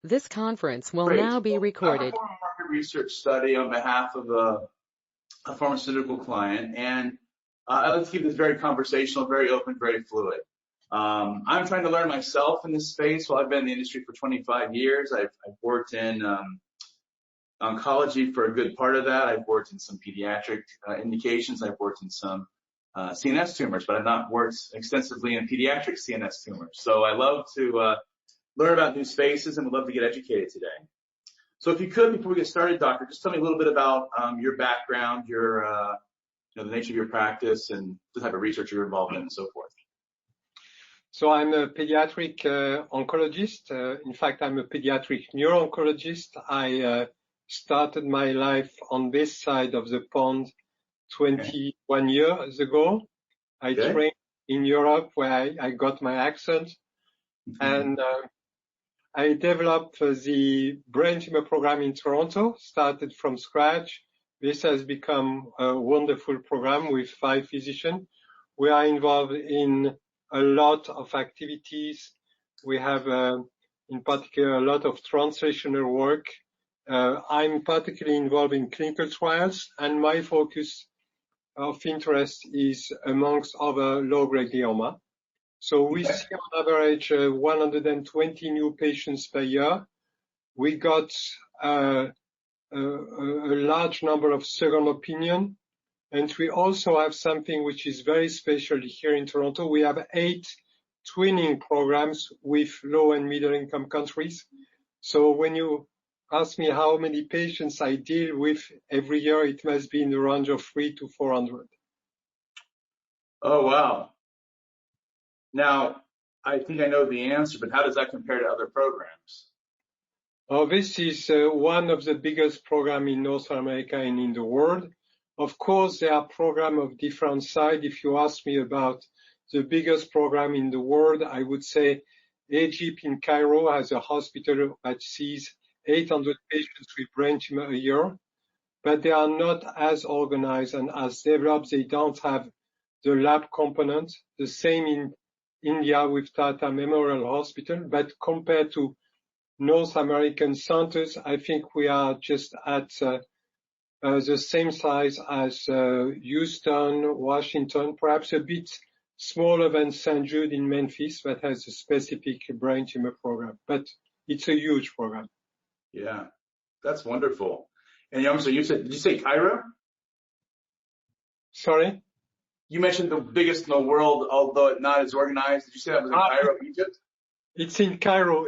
This conference will Great. now be recorded. I'm performing a market research study on behalf of a pharmaceutical client, and I like to keep this very conversational, very open, very fluid. I'm trying to learn myself in this space. Well, I've been in the industry for 25 years. I've worked in oncology for a good part of that. I've worked in some pediatric indications. I've worked in some CNS tumors, but I've not worked extensively in pediatric CNS tumors. So I love to learn about new spaces and would love to get educated today. So if you could, before we get started, Doctor, just tell me a little bit about your background, the nature of your practice, and the type of research you're involved in, and so forth. So I'm a pediatric oncologist. In fact, I'm a pediatric neuro-oncologist. I started my life on this side of the pond 21 years ago. I trained in Europe where I got my accent. And I developed the brain tumor program in Toronto, started from scratch. This has become a wonderful program with 5 physicians. We are involved in a lot of activities. We have, in particular, a lot of translational work. I'm particularly involved in clinical trials, and my focus of interest is, amongst other, low-grade glioma. So we see on average 120 new patients per year. We got a large number of second opinion, and we also have something which is very special here in Toronto. We have 8 twinning programs with low and middle income countries. So when you ask me how many patients I deal with every year, it must be in the range of 300 to 400. Oh, wow. Now, I think I know the answer, but how does that compare to other programs? Oh, this is one of the biggest programs in North America and in the world. Of course, there are programs of different size. If you ask me about the biggest program in the world, I would say Egypt in Cairo has a hospital that sees 800 patients with brain tumor a year, but they are not as organized and as developed. They don't have the lab component. The same in India with Tata Memorial Hospital, but compared to North American centers, I think we are just at the same size as Houston, Washington, perhaps a bit smaller than St. Jude in Memphis that has a specific brain tumor program, but it's a huge program. Yeah, that's wonderful. And so did you say Cairo? Sorry? You mentioned the biggest in the world, although not as organized. Did you say that was in Cairo, Egypt? It's in Cairo.